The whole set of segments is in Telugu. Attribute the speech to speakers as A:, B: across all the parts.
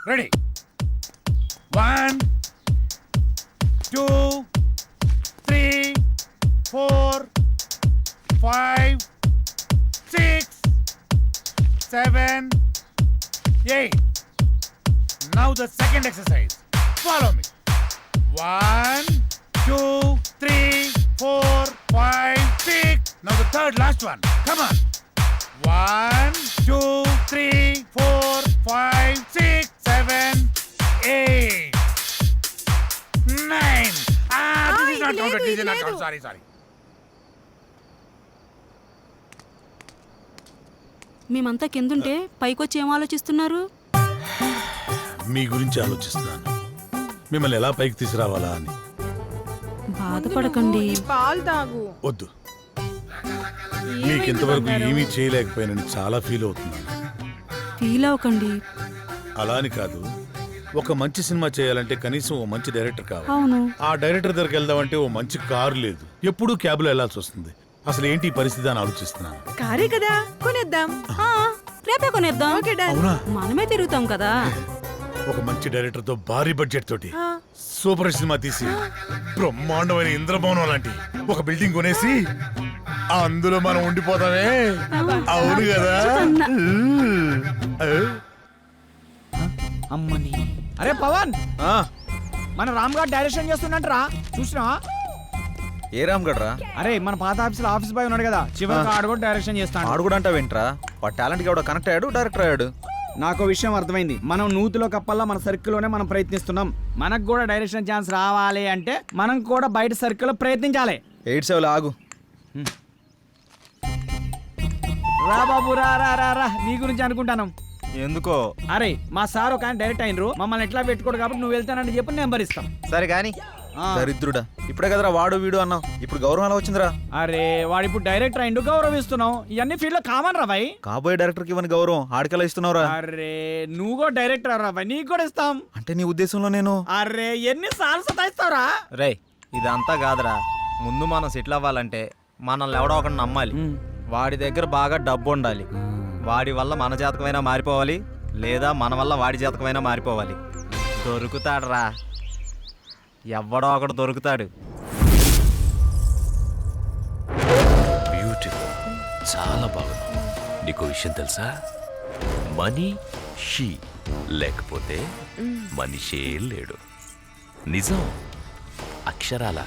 A: Ready 1 2 3 4 5 6 7 8. Now the second exercise. Follow me. 1 2 3 4 5 6. Now the third last one. Come on. 1 2 3 4 5 6 7 8 9. This is not counted. This is not counted. Sorry.
B: మేమంతా కిందుంటే పైకొచ్చి ఏం ఆలోచిస్తున్నారు?
C: మీ గురించి ఆలోచిస్తున్నాను. మిమ్మల్ని ఎలా పైకి తీసుకురావాలా అని.
B: బాధపడకండి.
D: పాలు తాగు.
C: వద్దు, మీకు ఇంతవరకు ఏమీ చేయలేకపోయానని చాలా ఫీల్ అవుతున్నాను.
B: ఫీల్ అవ్వకండి.
C: అలా అని కాదు, ఒక మంచి సినిమా చేయాలంటే కనీసం ఓ మంచి డైరెక్టర్ కావాలి.
B: అవును.
C: ఆ డైరెక్టర్ దగ్గరికి వెళ్దామంటే ఓ మంచి కారు లేదు, ఎప్పుడూ క్యాబ్లో వెళ్లాల్సి వస్తుంది. అసలు ఏంటి ఈ పరిస్థితి అని ఆలోచిస్తున్నాను.
D: కారే కదా, కొనేద్దాం.
B: రేపే కొనేద్దాం.
C: అవునా?
B: మనమే తిరుగుతాం కదా.
C: ఒక మంచి డైరెక్టర్ తో భారీ బడ్జెట్ తోటి సూపర్ సినిమా తీసి బ్రహ్మాండమైన ఇంద్రభవనం లాంటి ఒక బిల్డింగ్ కొనేసి అందులో మనం ఉండిపోతామే. అవును కదా?
E: అమ్మని. అరే పవన్, మన రామ్ గారు డైరెక్షన్ చేస్తున్నట్రా, చూసినా?
F: ఏ రామ్ గడ్రా?
E: అరే మన పాత ఆఫీస్ బాయ్ ఉన్నాడు కదా, చివరికి ఆడు కూడా డైరెక్షన్ చేస్తాడు.
F: ఆడు కూడా అంటా వింట్రా, వాడు టాలెంట్ కి ఎవడో కనెక్ట్ అయ్యాడు, డైరెక్టర్ అయ్యాడు.
E: నాకు విషయం అర్థమైంది. మనం నూతిలో కప్పల్లా మన సర్కిల్లోనే మనం ప్రయత్నిస్తున్నాం. మనకు కూడా డైరెక్షన్ ఛాన్స్ రావాలి అంటే మనం కూడా బయట సర్కిల్లో ప్రయత్నించాలి.
F: 87 ఆగు.
E: రా బాబు, రా రా రా రా, నీ గురించి అనుకుంటాను.
F: ఎందుకో?
E: అరే మా సార్ ఒక డైరెక్ట్ అయినరు, మమ్మల్ని ఎట్లా పెట్టుకోడు కాబట్టి నువ్వు వెళ్తానని చెప్పి నెంబర్ ఇస్తాం.
F: సరే కానీ దరిద్రుడా, ఇప్పుడే కదరా వాడు వీడు అన్నావు, ఇప్పుడు గౌరవం ఎలా వచ్చిందిరా?
E: అరే వాడు ఇప్పుడు డైరెక్టర్ అయిండు, గౌరవిస్తున్నావు. ఇవన్నీ ఫీల్డ్ లో కామన్ రా భాయ్.
F: కాబోయే డైరెక్టర్ కి ఇవన్నీ గౌరవం ఆడికెలా ఇస్తున్నావురా?
E: అరే నువ్వు కూడా డైరెక్టర్ రా భాయ్, నీకు కూడా ఇస్తాం.
F: అంటే నీ ఉద్దేశంలో నేను?
E: అరే ఎన్ని సార్లు సతాయిస్తావురా?
G: రే ఇదంతా కాదురా, ముందు మనం సెటిల్ అవ్వాలంటే మనల్ని ఎవడో ఒకటి నమ్మాలి. వాడి దగ్గర బాగా డబ్బు ఉండాలి. వాడి వల్ల మన జాతకమైనా మారిపోవాలి, లేదా మన వల్ల వాడి జాతకమైనా మారిపోవాలి. దొరుకుతాడురా, ఎవడో ఒకడు దొరుకుతాడు.
H: బ్యూటిఫుల్, చాలా బాగుంది. నీకు విషయం తెలుసా? మనీ షీ లేకపోతే మనిషే లేడు. నిజం, అక్షరాల.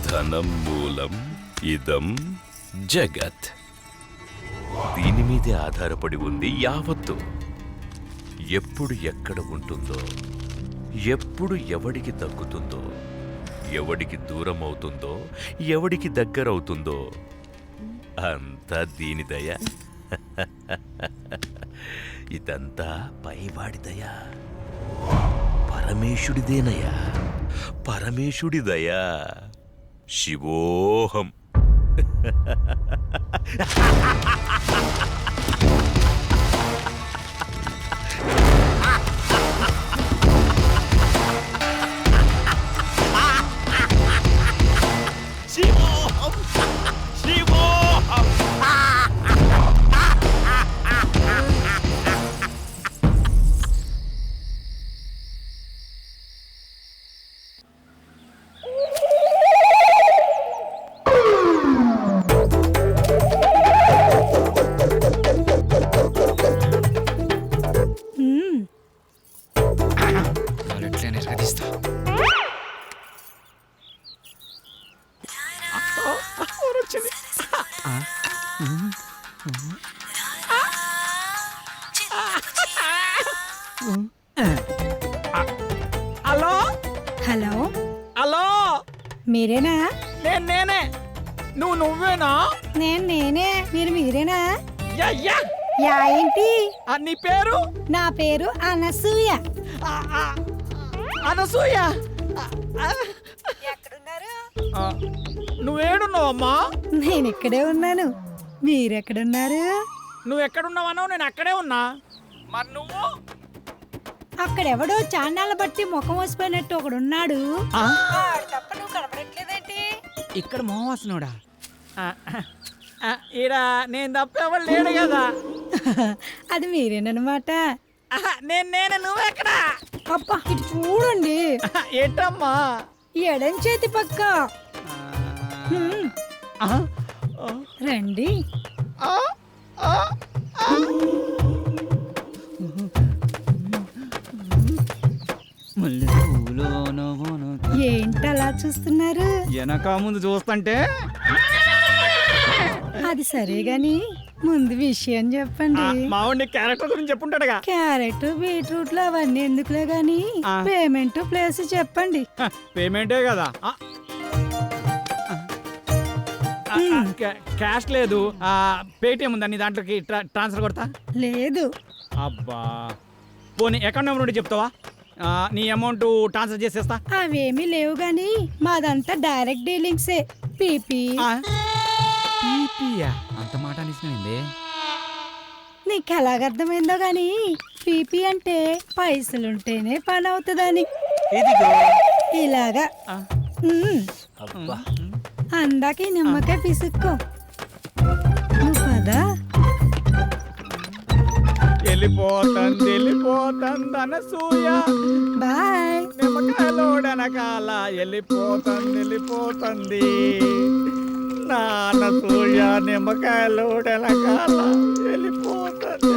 H: ధనం మూలం ఇదం జగత్. దీని మీదే ఆధారపడి ఉంది యావత్తు. ఎప్పుడు ఎక్కడ ఉంటుందో, ఎప్పుడు ఎవడికి దక్కుతుందో, ఎవడికి దూరం అవుతుందో, ఎవడికి దగ్గరవుతుందో అంతా దీని దయ. ఇదంతా పైవాడి దయ, పరమేశుడిదేనయ్యా, పరమేశుడి దయా. శివోహం. శివోహం, శివోహం.
E: హలో
D: హలో,
E: హలో,
D: మీరేనా?
E: నేనే. నువ్వేనా?
D: నేనే. మీరేనా?
E: Yeah yeah.
D: యా ఏంటి?
E: నీ పేరు?
D: నా పేరు అనసూయ.
E: అనసూయ.
D: ఎక్కడున్నారు?
E: నువ్వేడున్నావమ్మా?
D: నేను ఇక్కడే ఉన్నాను. మీరెక్కడున్నారు?
E: నువ్వు ఎక్కడున్నావనో నేను అక్కడే ఉన్నా. మరి నువ్వు?
D: అక్కడెవడో చాన్నాళ్ళ బట్టి ముఖం వసిపోయినట్టు ఒకడున్నాడు. తప్ప నువ్వు కనపడట్లేదేంటి?
E: ఇక్కడ మోహవాసనోడా? ఈడ నేను తప్ప ఎవరు లేడు కదా.
D: అది మీరేనమాట.
E: నేను నువ్వెక్కడా?
D: అబ్బా ఇటు చూడండి,
E: ఏంటమ్మా?
D: ఎడం చేతి పక్క. రండి. ఏంటలా చూస్తున్నారు?
E: వెనక ముందు చూస్తుంటే
D: అది సరే గాని ముందు విషయం చెప్పండి.
E: మావాడి క్యారెక్టర్ గురించి చెప్పుంటాడుగా.
D: క్యారెట్ బీట్రూట్లు అవన్నీ ఎందుకులే గాని పేమెంట్ ప్లేస్ చెప్పండి.
E: పేమెంటే కదా. క్యాష్ లేదు, పేటిఎం ఉందా నీ దాంట్లోకి ట్రాన్స్ఫర్ కొడతా?
D: లేదు.
E: అబ్బా పోనీ అకౌంట్ నెంబర్ ఉంటే చెప్తావా? నీ అమౌంట్ ట్రాన్స్ఫర్ చేసేస్తా.
D: అవేమీ లేవు గాని మాదంతా డైరెక్ట్ డీలింగ్సే. పీపీ.
E: అంత మాట అనిసినైంది.
D: నీకు ఎలాగర్థమైందో గాని పీపీ అంటే పైసలుంటేనే పని అవుతుందని. ఇలాగా. అందాక నిమ్మకాయ పిసుక్కో. నువ్వు కదా
E: వెళ్ళిపోతుంది అనసూయ.
D: బాయ్.
E: నిమ్మకాయలోడనకాల వెళ్ళిపోతుంది నానసూయ. నిమ్మకాయలోడనకాల వెళ్ళిపోతుంది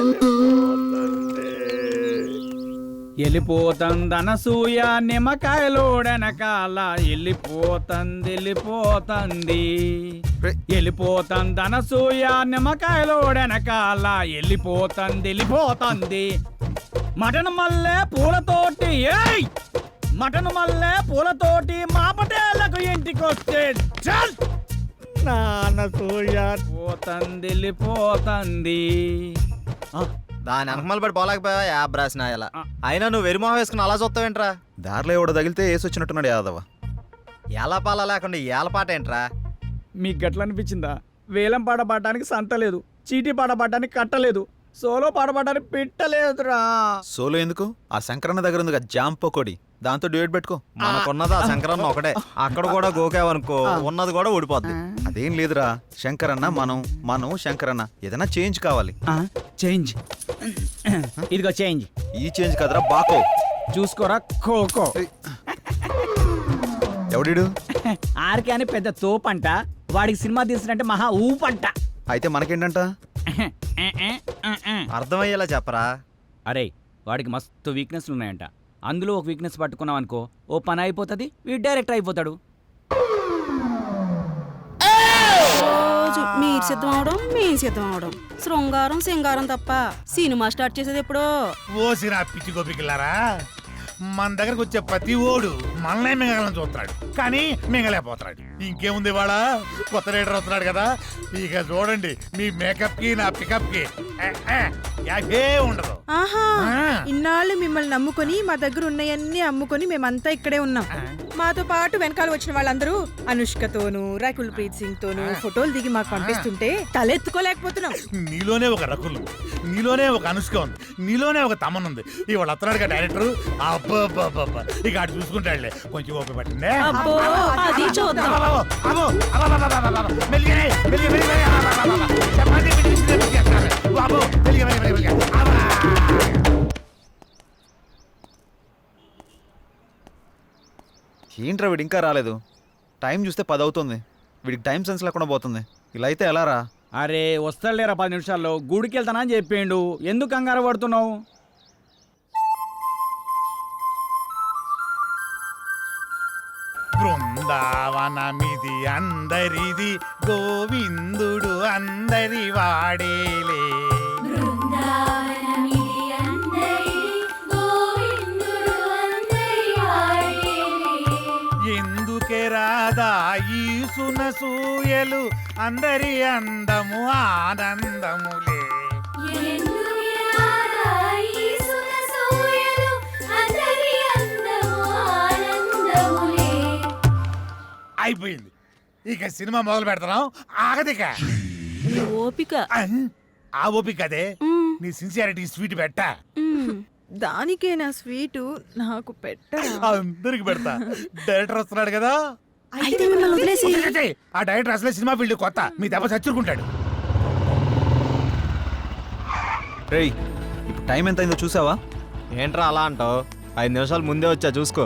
E: అనసూయ. నిమ్మకాయలోడనకాల వెళ్ళిపోతుంది అనసూయ. నిమ్మకాయలోడనకాల వెళ్ళిపోతుంది. మటన్ మల్లె పూలతోటి మటన్ మల్లె పూలతోటి మా పటేళ్లకు ఇంటికొస్తే చల్ నానసూయ వెళ్ళిపోతుంది.
G: దాని వెనకమల పడి పోలేకపోయా యాబ్ రాసిన ఇలా. అయినా నువ్వు వెరిమోహం వేసుకుని అలా చూస్తావేంట్రా?
F: దారిలో ఎవడో తగిలితే వేసి వచ్చినట్టున్నాడు యాదవ.
G: ఏలపాల లేకుండా ఏలపాట ఏంట్రా?
E: మీకు గట్ల అనిపించిందా? వేలం పాట పాడడానికి సంత లేదు, చీటీ పాట పాడడానికి కట్టలేదు, సోలో పాట పాడడానికి పెట్టలేదురా.
F: సోలో ఎందుకు? ఆ శంకరన్న దగ్గర ఉంది జాంప్ పకోడి, దాంతో డ్యూయట్ పెట్టుకో.
G: మనకున్నది ఆ శంకరన్న ఒకటే. అక్కడ కూడా గోకావనుకో ఉన్నది కూడా ఊడిపోద్ది.
F: అదేం లేదురా, శంకరన్న మనం శంకరన్న ఏదైనా చేంజ్ కావాలి.
E: చేంజ్ ఇదిగో చేంజ్.
F: ఈ చేంజ్ కదరా బాకో.
E: చూసుకోరా ఖోఖో.
F: ఎవడిడు?
E: ఆర్కే అని పెద్ద తోపంట, వాడికి సినిమా తీసినట్టే మహా ఊపంట.
F: అయితే మనకేంటంట?
G: అర్థమయ్యేలా చెప్పరా.
E: అరే వాడికి మస్తు వీక్నెస్లు ఉన్నాయంట. అందులో ఒక వీక్నెస్ పట్టుకున్నాం అనుకో, ఓ పని అయిపోతుంది, వీడు డైరెక్టర్ అయిపోతాడు.
B: రోజు మీరు సిద్ధం అవడం మేము సిద్ధం అవడం, శృంగారం సింగారం తప్ప సినిమా స్టార్ట్ చేసేది ఎప్పుడో.
A: ఓసిరా పిచ్చి గోపికిల్లారా, మన దగ్గరకు వచ్చే ప్రతి ఓడు మనల్నే మింగలని చూస్తున్నాడు, కానీ మింగలేకపోతున్నాడు. ఇంకేముంది వాళ్ళ కొత్త రైడర్ వస్తున్నాడు కదా, ఇక చూడండి మీ మేకప్ కి నా పికప్ కి యాభే ఉండదు.
I: ఆహా, ఇన్నాళ్ళు మిమ్మల్ని నమ్ముకొని మా దగ్గర ఉన్నాయన్నీ అమ్ముకొని మేమంతా ఇక్కడే ఉన్నాం. మాతో పాటు వెనకాల వచ్చిన వాళ్ళందరూ అనుష్కతోనూ రకుల్ ప్రీత్ సింగ్ తోనూ ఫోటోలు దిగి మాకు పంపిస్తుంటే తలెత్తుకోలేకపోతున్నాం.
A: నీలోనే ఒక రకుల్, నీలోనే ఒక అనుష్క ఉంది, నీలోనే ఒక తమన్ ఉంది. ఇవాళ వస్తున్నాడుగా డైరెక్టర్, అబ్బా ఇక అటు చూసుకుంటాడులే. కొంచెం ఓపిక పట్టిందే.
B: అబ్బో అది చూద్దాం.
F: ఏంట్రా వీడు ఇంకా రాలేదు? టైం చూస్తే 10 అవుతుంది. వీడికి టైం సెన్స్ లేకుండా పోతుంది. ఇలా అయితే ఎలా రా?
E: అరే వస్తాడులేరా 10 నిమిషాల్లో, గుడికి వెళ్తానని చెప్పిండు, ఎందుకు కంగారు పడుతున్నావు?
A: బృందావనమిది అందరిది, గోవిందుడు అందరి వాడేలే. ఎందుకే రాదా ఈ సునసూయలు, అందరి అందము ఆనందములే. అయిపోయింది, ఇక సినిమా మొదలు పెడతాం. ఆగదిక
B: నీ ఓపిక.
A: ఆ ఓపిక అదే, నీ సిన్సియారిటీ స్వీట్ పెట్టా.
I: దానికే నా స్వీటు నాకు పెట్టరా?
A: అందరికి పెడతా. డైరెక్టర్ వస్తున్నాడు కదా,
B: అయితే మిమ్మల్ని వదిలేసి
A: ఆ డైరెక్టర్ అసలే సినిమా ఫీల్డ్ కొత్త, మీ దెబ్బ చచ్చుకుంటాడు.
F: రేయ్ ఇప్పుడు టైం ఎంత అయిందో చూసావా?
G: ఏంట్రా అలా అంటావు? 5 నిమిషాలు ముందే వచ్చా చూసుకో.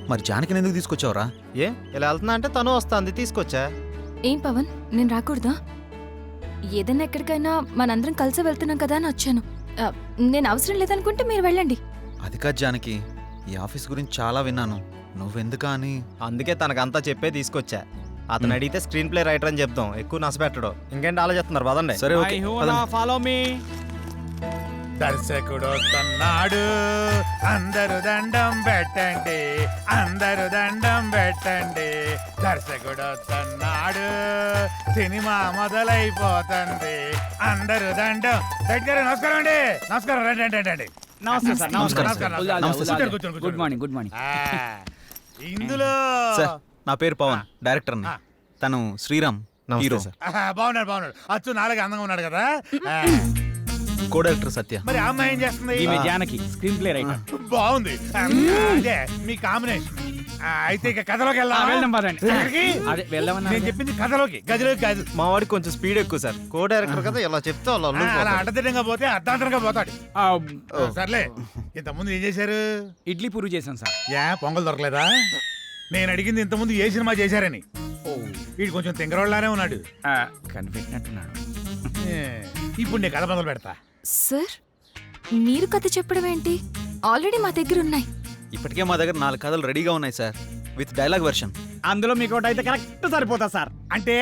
F: మరి జానకిని ఎందుకు తీసుకొచ్చావురా?
G: ఏ ఇలా వెళ్తున్నా అంటే తను వస్తుంది, తీసుకొచ్చా.
J: ఏం పవన్, నేను రాకూడదా? ఏదైనా ఎక్కడికైనా మనందరం కలిసి వెళ్తున్నాం కదా అని వచ్చాను. నేను అవసరం లేదనుకుంటే మీరు వెళ్ళండి.
F: అది కాదు జానకి, ఈ ఆఫీస్ గురించి చాలా విన్నాను. నువ్వెందుకా అని.
G: అందుకే తనకంతా చెప్పే తీసుకొచ్చా. అతను అడిగితే స్క్రీన్ ప్లే రైటర్ అని చెప్తాం, ఎక్కువ నష్టపెట్టడు. ఇంకేంటి ఆలోచిస్తున్నారు? పదండి.
F: సరే ఓకే
E: ఫాలో మీ.
A: దర్శకుడు వస్తున్నాడు, అందరూ దండం పెట్టండి, అందరూ దండం పెట్టండి. దర్శకుడు వస్తున్నాడు, సినిమా మొదలైపోతుంది, అందరూ దండం. దగ్గర నమస్కారం అండి. నమస్కారం, రండి రండి రండి.
E: నమస్తే సార్.
F: నమస్కారం.
A: కూర్చోండి, కూర్చోండి,
E: గుడ్ మార్నింగ్, గుడ్ మార్నింగ్.
A: ఇందులో
F: సార్ నా పేరు పవన్, డైరెక్టర్ని. తను శ్రీరామ్, హీరో.
A: బాగున్నాడు బాగున్నాడు, అచ్చు నాలుగు అందంగా ఉన్నాడు కదా.
F: కో డైరెక్టర్ సత్య.
A: మరి ఆ అమ్మాయి ఏం చేస్తుంది?
E: ఈమె జానకి, స్క్రీన్ ప్లే రైటర్.
A: బాగుంది, అదే మీ కాంబినేషన్. అయితే ఇక కథలోకి
E: వెళ్దాం పదండి.
A: ఎక్కడికి?
E: అదే వెళ్దామన్నా.
A: నేను చెప్పింది కథలోకి, గదిలోకి కాదు.
G: మా వాడికి కొంచెం స్పీడ్ ఎక్కువ సార్. కో డైరెక్టర్ కదా, ఇలా చెప్తే వాళ్ళు
A: అలా
G: అల్లుకుపోతారు.
A: అడ్డదిడ్డంగా పోతే అర్ధాంతరంగా పోతాడు. సర్లే, ఇంతకుముందు ఏం చేశారు?
E: ఇడ్లీ పూరి చేశాను సార్.
A: పొంగల్ దొరకలేదా? నేను అడిగింది ఇంతకుముందు ఏ సినిమా చేశారని. వీడు కొంచెం తింగరోళ్ళలానే ఉన్నాడు.
E: కనిపెట్టినట్టున్నాడు.
A: ఇప్పుడు నేను కథ మొదలు పెడతా.
J: సార్, మీరు కథ చెప్పడం ఏంటి? ఆల్రెడీ మా దగ్గర ఉన్నాయి.
F: ఇప్పటికే మా దగ్గర 4 కథలు రెడీగా ఉన్నాయి సార్, విత్ డైలాగ్ వెర్షన్.
E: అందులో మీకు ఒకటి అయితే కరెక్ట్ సరిపోతా సార్.
A: అంటే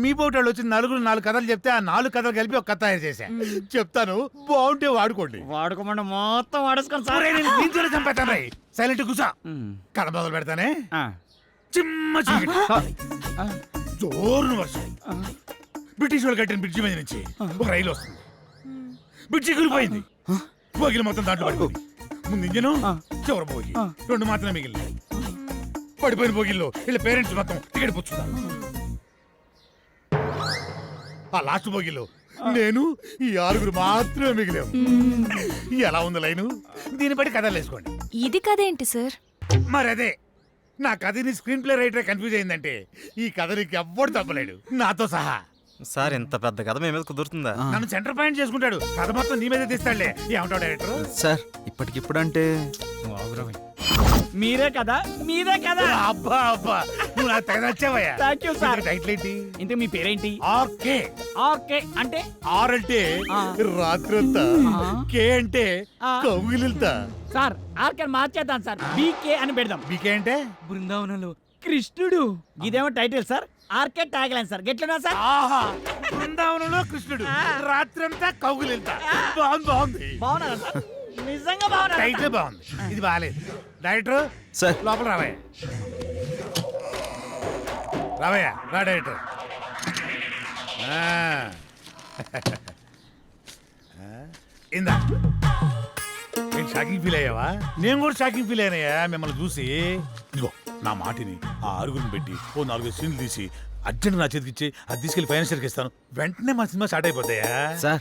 A: మీ పోటాళ్ళు వచ్చి 4 కథలు చెప్తే ఆ 4 కథలు కలిపి ఒక కథ తయారు చేశా. చెప్తాను, బాగుంటే వాడుకోండి.
E: వాడుకోమంటే మొత్తం వాడేసుకొని సార్.
A: దీంతోనే చంపేస్తాను రై. సైలెంట్ కూసా. కథ మొదలు పెడతానే. చిమ్మ చీకటి, జోరున వర్షం. బ్రిటిష్ వాళ్ళు కట్టిన బ్రిడ్జి మీద నుంచి ఒక రైలు వస్తుంది. బ్రిడ్జి కూలిపోయింది, బోగిలు మొత్తం దాంట్లో పడిపోయింది. ముందు ఇంజను, చివరి బోగి, 2 మాత్రమే మిగిలినాయి. పడిపోయిన బోగిల్లో వీళ్ళ పేరెంట్స్ మొత్తం టికెట్ పుచ్చుతారు. ఆ లాస్ట్ బోగిలో నేను, ఈ 6 మాత్రమే మిగిలాము. ఎలా ఉంది లైను? దీన్ని బట్టి కథలు వేసుకోండి.
J: ఇది కథ ఏంటి సార్?
A: మరి అదే, నా కథని స్క్రీన్ ప్లే రైటర్ కన్ఫ్యూజ్ అయిందంటే ఈ కథ నీకు ఎవ్వడు తప్పలేడు, నాతో సహా.
G: సార్ ఇంత పెద్ద కథ మీ మీద కుదురుతుందా?
A: నన్ను సెంటర్ పాయింట్ చేసుకుంటాడు, కథ మొత్తం నీ మీద తీస్తాడులే. ఏమంటావు డైరెక్టర్?
F: సార్ ఇప్పటికిప్పుడంటే
E: మీరే కదా, మీరే కదా.
A: అబ్బా అబ్బా, నువ్వు నాకు తెగ నచ్చావయ్యా.
E: Thank you sir.
A: టైటిల్ ఏంటి?
E: ఇంతకు మీ పేరేంటి?
A: ఆర్కే.
E: ఓకే అంటే?
A: ఆర్ అంటే రాత్రంతా, కే అంటే కౌగిలిల్తా.
E: సార్ ఆర్కే మార్చేద్దాం సార్, బీకే అని పెడదాం.
A: బీకే అంటే
E: బృందావనంలో కృష్ణుడు. ఇదేమో title sir, RK tag line sir. గెట్లున్నా సార్?
A: ఆహా, బృందావనంలో కృష్ణుడు, రాత్రంతా కౌగిలిల్తా. బాగుంది బాగుంది.
E: బాగున్నారా సార్? నిజంగా బాగున్నా.
A: టైటిల్ బాగుంది, ఇది బాగాలేదు. డైరెక్టర్
F: సార్
A: లోపల రావయ్యా. రావయ్యా, రా డైరెక్టర్. ఇందా, నేను షాకింగ్ ఫీల్ అయ్యావా? నేను కూడా షాకింగ్ ఫీల్ అయినాయా మిమ్మల్ని చూసి. ఇదిగో నా మాటిని, ఆ 6 పెట్టి ఓ 4 సీన్లు తీసి అర్జెంట్ నా చేతికి ఇచ్చి అది తీసుకెళ్లి ఫైనాన్షియల్కి ఇస్తాను. వెంటనే మా సినిమా స్టార్ట్ అయిపోతాయా?
F: సార్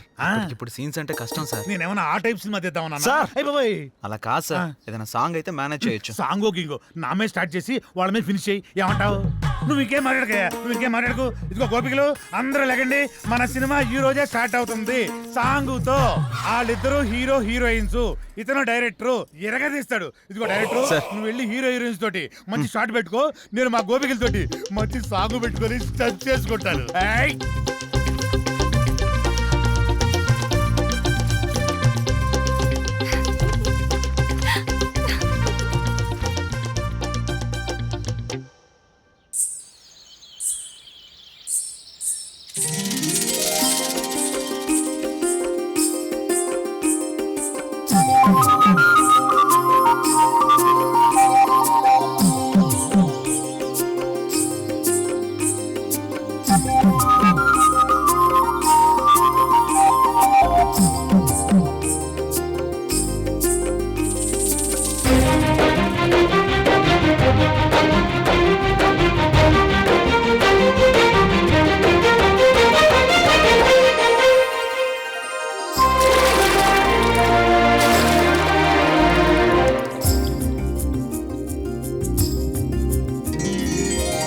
F: ఇప్పుడు సీన్స్ అంటే కష్టం సార్.
A: నేనేమన్నా ఆ టైప్ సినిమా తీద్దామన్నా?
F: సార్.
A: అయిపోయి
F: అలా కాదు సార్, ఏదైనా సాంగ్ అయితే మేనేజ్ చేయొచ్చు.
A: సాంగో గింగో నా మీద స్టార్ట్ చేసి వాళ్ళ మీద ఫినిష్ చేయి. ఏమంటావు? నువ్వు ఇంకేం మాట్లాడకయ్యా, నువ్వు ఇంకేం మాట్లాడకు. ఇదిగో గోపికలు అందరూ లేకండి, మన సినిమా ఈ రోజే స్టార్ట్ అవుతుంది సాంగుతో. వాళ్ళిద్దరూ హీరో హీరోయిన్స్, ఇతను డైరెక్టర్ ఎరగదీస్తాడు. ఇదిగో డైరెక్టర్, నువ్వు వెళ్ళి హీరో హీరోయిన్స్ తోటి మంచి షాట్ పెట్టుకో, నేను మా గోపికలతోటి మంచి సాంగ్ పెట్టుకొని టచ్ చేసుకుంటాను.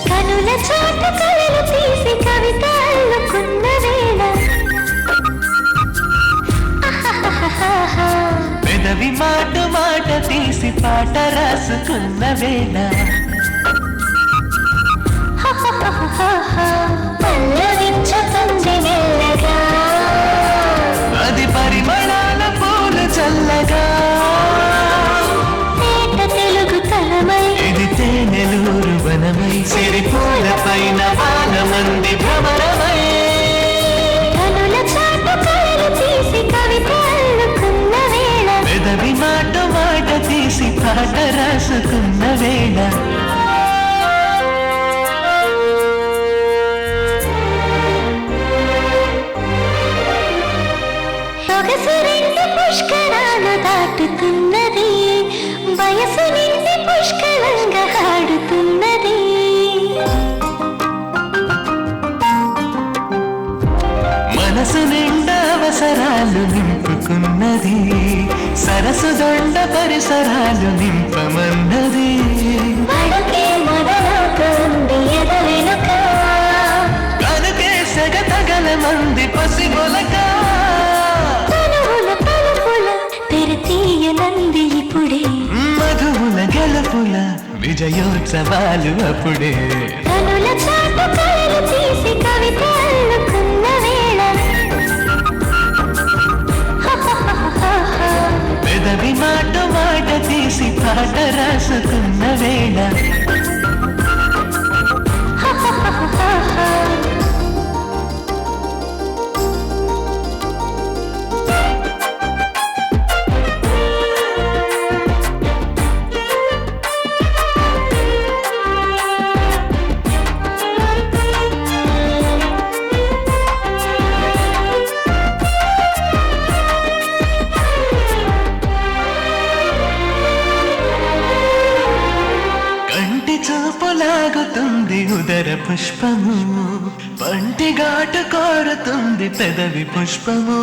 K: కనుల చాటు కలలు తీసి కవిత పాట రాసుకున్న వేళ పల్లవించుతుంది మెల్లగా అది పరిమళాల పూలు చల్లగా తెలుగు తలమై ఇది తేనెలూరు వనమై సిరిపూల పైన వానమంది భ్రమరమై కనుల చాటు కలలు తీసి కవిత అల్లుకున్న వేళ పెదవి మాట మాట తీసి పాట రాసుకున్న వేళ సొగసు రెండు పుష్కరాలు దాటుతున్నది వయసు నిండి పుష్కలంగా ఆడుతున్నది మనసు నిండా అవసరాలు నింపుకున్నది సరసు దొండ పరిసరాలు నింపమన్నది కనుకే సెగ తగల మంది పసిగొలక తెరతీయనంది ఇప్పుడే మధువుల గెలుపుల విజయోత్సవాలు అప్పుడే కనుల చాటు కలలు తీసి కవిత అల్లుకున్న వేళ పెదవి మాట మాట తీసి పాట రాసుకున్న వేళ చూపులాగుతుంది ఉదర పుష్పము పంటి ఘాటు కోరుతుంది పెదవి పుష్పము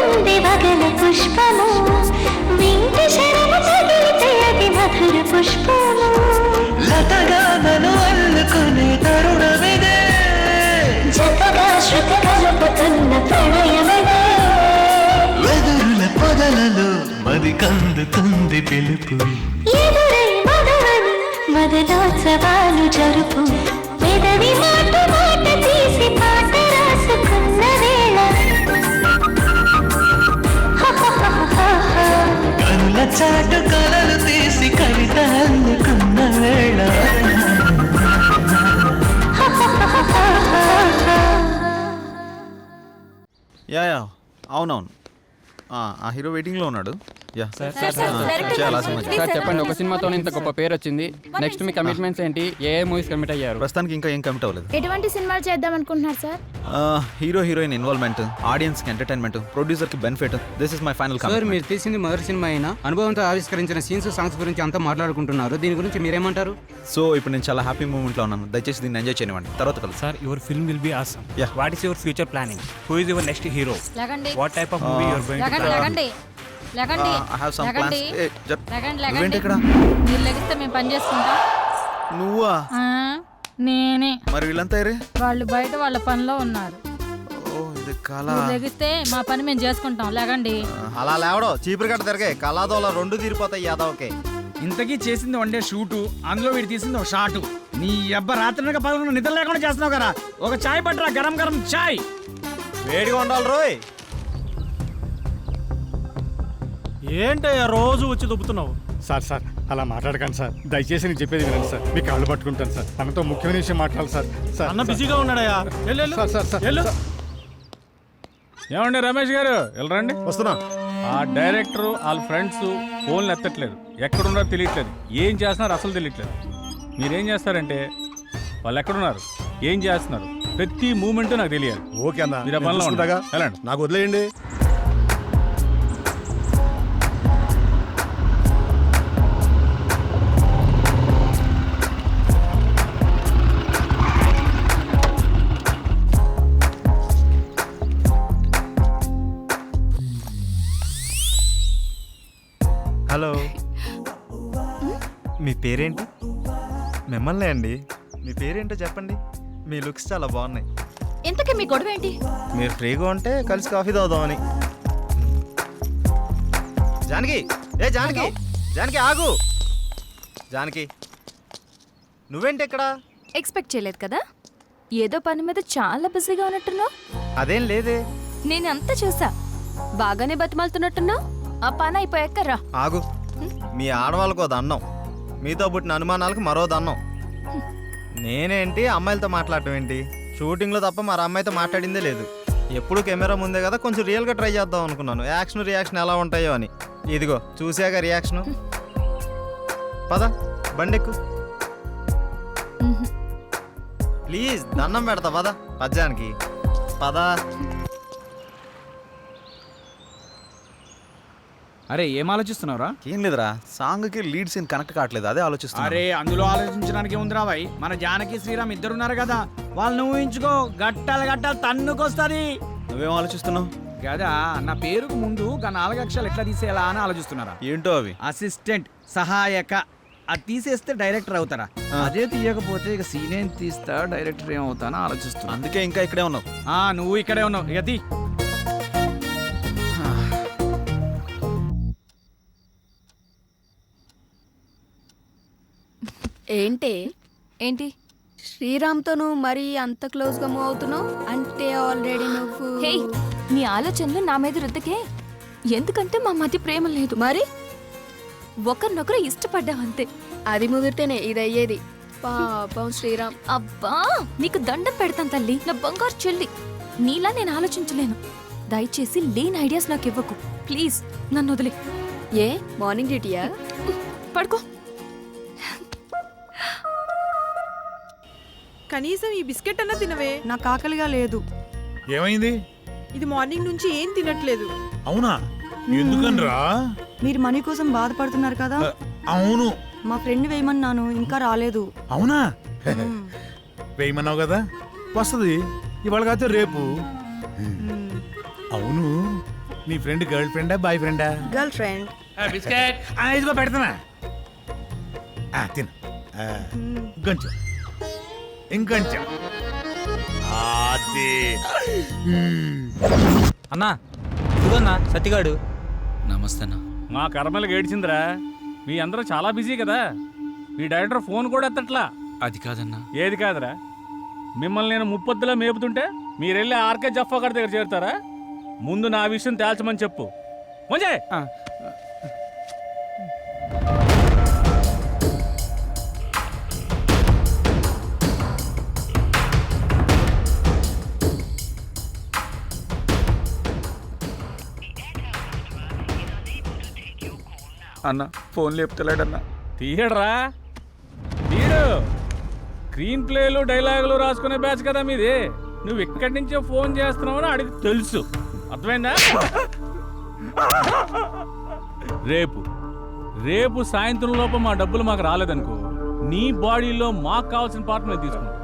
K: ఉంది వగల పుష్పము వింటి శరణ తగిలితే అది మధుర పుష్పము లతగా నన్ను అల్లుకునే తరుణమిదే జతగా శృతి కలుపుతున్న ప్రణయమిదే వెదురుల పొదలలో మది కందుతుంది పిలుపు ఎదురై మధువని మదనోత్సవాలు జరుపు పెదవి మాట మాట తీసి పాట రాసుకున్న వేళ కనుల చాటు కలలు తీసి కవిత అందుకున్న వేళ
F: యా యా అవునవును ఆ హీరో వెయిటింగ్లో ఉన్నాడు యా
E: సార్ చెప్పండి, ఒక సినిమాతో ఇంత గొప్ప పేరు వచ్చింది. నెక్స్ట్ మీ కమిట్మెంట్స్ ఏంటి? ఏ మూవీస్ కమిట్ అయ్యారు?
F: ప్రస్తుతానికి ఇంకా ఏం కమిట్ అవ్వలేదు.
J: ఎటువంటి సినిమాలు చేద్దాం అనుకుంటున్నారు sir?
F: Hero heroine involvement, audience కి ఎంటర్టైన్మెంట్, ప్రొడ్యూసర్ కి benefit. This is my final
E: sir, మీరు తీసింది మొదటి సినిమా అయినా అనుభవంతో ఆవిష్కరించిన సీన్స్ సాంగ్స్ గురించి అంతా మాట్లాడుకుంటున్నారు. దీని గురించి మీరేమంటారు?
F: సో ఇప్పుడు నేను చాలా హ్యాపీ మూమెంట్ లో ఉన్నాను. దయచేసి దీన్ని ఎంజాయ్ చేయనివ్వండి. తర్వాత కలుసు.
L: Sir, your film will be awesome.
F: Yeah.
L: What is your future planning? Who is your next hero? What type of movie your going to plan?
F: I have some plans. నువ్వేంటి ఇక్కడ?
M: మీరు లెగిస్తే మేము పని చేసుకుంటాం.
F: నువ్వా?
M: నేనే.
F: మరి వీళ్ళంతా ఏరే?
M: వాళ్ళు బయట వాళ్ళ పనిలో ఉన్నారు.
F: ఇది కళ.
M: లెగిస్తే మా పని మేము చేసుకుంటాం. లేకండి.
G: అలా లేవడో చీపురు గట్ట తిరగే కళాదోళ రెండు తీరిపోతాయి యాదవ్కే.
E: ఇంతకీ చేసింది వన్ డే షూటు, అందులో వీడు తీసింది ఒక షాటు. నీ అబ్బ రాత్రి పదకొండు నిద్ర లేకుండా చేస్తున్నావు కదా. ఒక చాయ్ పట్టరా, గరం గరం చాయ్.
G: వేడిగా ఉండాలి రోయ్.
L: ఏంటయ్యా రోజు వచ్చి దొబ్బుతున్నావు?
C: సార్ సార్ అలా మాట్లాడకండి సార్. దయచేసి నేను చెప్పేది వినండి సార్. మీ కాళ్ళు పట్టుకుంటాను సార్. అన్నతో ముఖ్యమైన విషయం మాట్లాడాలి సార్. సార్
L: అన్న బిజీగా ఉన్నాడయ్యా.
N: ఏమండి రమేష్ గారు, వెళ్ళరండి. వస్తున్నా. ఆ డైరెక్టర్ వాళ్ళ ఫ్రెండ్స్ ఫోన్లు ఎత్తట్లేదు, ఎక్కడున్నారో తెలియట్లేదు, ఏం చేస్తున్నారు అసలు తెలియట్లేదు. మీరేం చేస్తారంటే వాళ్ళు ఎక్కడున్నారు, ఏం చేస్తున్నారు, ప్రతి మూమెంట్ నాకు తెలియాలి.
C: ఓకే అన్న,
N: మీరు ఆ పనిలో ఉంటాగా. వెళ్ళండి,
C: నాకు వదిలేయండి.
G: హలో, మీ పేరేంటి? మిమ్మల్ని అండి. మీ పేరేంటో చెప్పండి. మీ లుక్స్ చాలా బాగున్నాయి.
J: ఇంతకీ మీ గొడవ ఏంటి?
G: మీరు ఫ్రీగా ఉంటే కలిసి కాఫీ తాగుదామని. జానకి, ఏ జానకి, జానకి ఆగు. జానకి, నువ్వేంటి ఇక్కడ?
J: ఎక్స్పెక్ట్ చేయలేదు కదా? ఏదో పని మీద చాలా బిజీగా ఉన్నట్టున్నావు.
G: అదేం లేదే.
J: నేను అంతా చూసా. బాగానే బతిమాలుతున్నట్టున్నావు. ఆ పని అయిపోయాక రా.
G: ఆగు. మీ ఆడవాళ్ళకు దండం, మీతో పుట్టిన అనుమానాలకు మరో దండం. నేనేంటి అమ్మాయిలతో మాట్లాడటం ఏంటి? షూటింగ్లో తప్ప మరి అమ్మాయితో మాట్లాడిందే లేదు. ఎప్పుడు కెమెరా ముందే కదా, కొంచెం రియల్గా ట్రై చేద్దాం అనుకున్నాను. యాక్షన్ రియాక్షన్ ఎలా ఉంటాయో అని. ఇదిగో చూసాక రియాక్షను. పద బండెక్కు ప్లీజ్, దండం పెడతా పద. పద్యానికి పద.
E: అరే ఏం ఆలోచిస్తున్నావురా?
F: ఏం లేదురా, సాంగ్కి లీడ్ సీన్ కనెక్ట్ కావట్లేదు, అదే ఆలోచిస్తున్నా.
E: అరే అందులో ఆలోచించడానికి ఏముందిరా భాయ్, మన జానకి శ్రీరామ్ ఇద్దరున్నారు కదా, వాళ్ళని ఊహించుకో. గట్టాలు గట్టాలు తన్నుకొస్తుంది.
F: నువ్వేం ఆలోచిస్తున్నావు?
E: కదా నా పేరుకు ముందు 4 అక్షరాలు ఎట్లా తీసేయాలా అని ఆలోచిస్తున్నారా?
F: ఏంటో అవి?
E: అసిస్టెంట్, సహాయక. అది తీసేస్తే డైరెక్టర్ అవుతారా? అదే తీయకపోతే ఇక సీన్ ఏం తీస్తా, డైరెక్టర్ ఏమవుతానో ఆలోచిస్తున్నా.
F: అందుకే ఇంకా ఇక్కడే ఉన్నావు.
E: నువ్వు ఇక్కడే ఉన్నావు. ఇక తీ.
J: ఏంటి
B: శ్రీరామ్తో నువ్వు మరీ అంత క్లోజ్గా మూవ్ అవుతున్నావు అంటే ఆల్రెడీ నువ్వు.
J: హే, నీ ఆలోచనలు నా మీద రుద్దకే. ఎందుకంటే మా మధ్య ప్రేమ లేదు.
B: మరి
J: ఒకరినొకరు ఇష్టపడ్డావంతే.
B: అది ముదిరితేనే ఇది అయ్యేది. పాపం శ్రీరామ్.
J: అబ్బా, నీకు దండం పెడతాను తల్లి, నా బంగారు చెల్లి. నీలా నేను ఆలోచించలేను. దయచేసి లేని ఐడియాస్ నాకు ఇవ్వకు ప్లీజ్. నన్ను వదిలే.
B: ఏ మార్నింగ్ డ్యూటీయా?
J: పడుకో.
I: కనీసం ఈ బిస్కెట్ అన్నా తినవే.
B: నాకు ఆకలిగా లేదు.
C: ఏమైంది?
I: ఇది మార్నింగ్ నుంచి ఏం తినట్లేదు.
C: అవునా? ఎందుకనరా?
B: మీరు మనీ కోసం బాధపడుతున్నారు కదా.
C: అవును.
B: మా ఫ్రెండ్ వేయమన్నాను, ఇంకా రాలేదు.
C: అవునా? వేయమన్నావు కదా, వస్తుంది ఇవాళ కాదు రేపు. అవును, నీ ఫ్రెండ్ గర్ల్ ఫ్రెండా బాయ్ ఫ్రెండా?
B: Girl friend.
A: బిస్కెట్
C: ఇదిగో పెడతానా, తిను. ఇంకొంచెం ఇంకొంచెం.
L: అన్నా ఇదిగోన్నా సత్తిగాడు.
N: నమస్తే అన్న. మా కర్మలకు ఏడ్చిందిరా. మీ అందరూ చాలా బిజీ కదా, మీ డైరెక్టర్ ఫోన్ కూడా ఎత్తట్లా.
L: అది కాదన్నా.
N: ఏది కాదురా? మిమ్మల్ని నేను ముప్పొద్దులా మేపుతుంటే మీరెళ్ళి ఆర్కే జఫా గారి దగ్గర చేరుతారా? ముందు నా విషయం తేల్చమని చెప్పు. మంజే
E: అన్న ఫోన్ లేపుతలేడన్నా.
N: తీయడరా, తీయడు. స్క్రీన్ ప్లేలు డైలాగులు రాసుకునే బ్యాచ్ కదా మీది. నువ్వు ఇక్కడి నుంచే ఫోన్ చేస్తున్నావని అడిగి తెలుసు. అర్థమైందా? రేపు సాయంత్రం లోపు మా డబ్బులు మాకు రాలేదనుకో, నీ బాడీలో మాకు కావాల్సిన పార్ట్ మేము తీసుకుంటాం.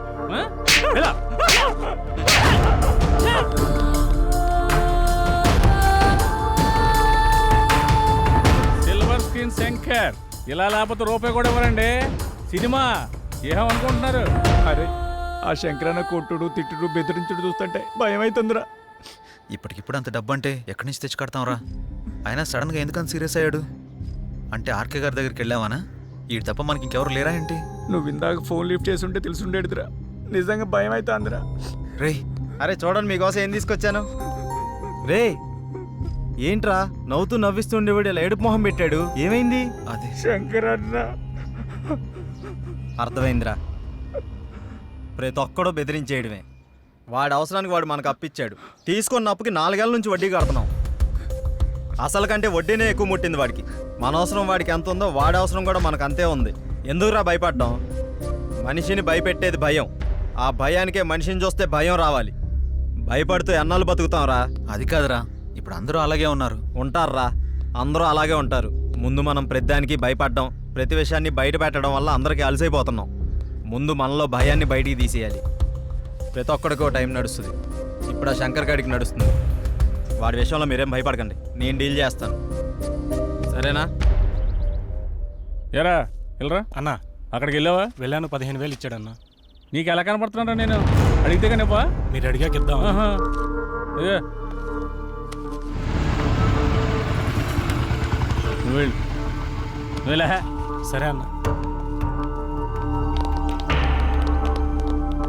N: సిల్వర్ స్క్రీన్ శంకర్, ఇలా లేకపోతే రూపాయి కూడా ఇవ్వరండి. సినిమా ఏమనుకుంటున్నారు?
E: అరే ఆ శంకరన్న కొట్టుడు తిట్టుడు బెదిరించుడు చూస్తుంటే భయం అవుతుందిరా.
F: ఇప్పటికిప్పుడు అంత డబ్బు అంటే ఎక్కడి నుంచి తెచ్చి కడతాంరా? అయినా సడన్గా ఎందుకని సీరియస్ అయ్యాడు? అంటే ఆర్కే గారి దగ్గరికి వెళ్ళావానా? ఈ తప్ప మనకి ఇంకెవరు లేరా ఏంటి?
E: నువ్వు ఇందాక ఫోన్ లిఫ్ట్ చేసి ఉంటే తెలుసుండేదిరా. నిజంగా భయం అవుతుందిరా.
F: రే
G: అరే చూడండి మీకోసం ఏం తీసుకొచ్చాను. రే ఏంట్రా నవ్వుతూ నవ్విస్తుండేవాడు ఇలా ఏడుపు మొహం పెట్టాడు? ఏమైంది?
F: అదే
E: శంకరన్న.
G: అర్థమైందిరా, ప్రతి ఒక్కడో బెదిరించేయడమే. వాడి అవసరానికి వాడు మనకు అప్పిచ్చాడు. తీసుకున్న అప్పుకి 4 ఏళ్ళ నుంచి వడ్డీ కడుతున్నాం. అసలు కంటే వడ్డీనే ఎక్కువ ముట్టింది వాడికి. మన అవసరం వాడికి ఎంత ఉందో వాడి అవసరం కూడా మనకు అంతే ఉంది. ఎందుకురా భయపడ్డాం? మనిషిని భయపెట్టేది భయం. ఆ భయానికే మనిషిని చూస్తే భయం రావాలి. భయపడుతూ ఎన్నాళ్ళు బతుకుతాంరా?
F: అది కాదురా, ఇప్పుడు అందరూ అలాగే ఉన్నారు.
G: ఉంటారా, అందరూ అలాగే ఉంటారు. ముందు మనం ప్రతిదానికి భయపడ్డాం, ప్రతి విషయాన్ని బయట పెట్టడం వల్ల అందరికీ అలసైపోతున్నాం. ముందు మనలో భయాన్ని బయటికి తీసేయాలి. ప్రతి ఒక్కడికో టైం నడుస్తుంది. ఇప్పుడు ఆ శంకర్ గాడికి నడుస్తుంది. వాడి విషయంలో మీరేం భయపడకండి, నేను డీల్ చేస్తాను. సరేనా?
N: ఎరా వెళ్ళరా
L: అన్నా
N: అక్కడికి వెళ్ళావా?
L: వెళ్ళాను, 15,000 ఇచ్చాడన్నా.
N: నీకు ఎలా కనపడుతున్నారా నేను? అడిగితే కానీ ఇవ్వా?
L: మీరు అడిగాక ఇద్దాం.
N: ఆహా. ఏ. నువ్వు వెళ్ళు. నువ్వు వెళ్ళా.
L: సరే అన్న.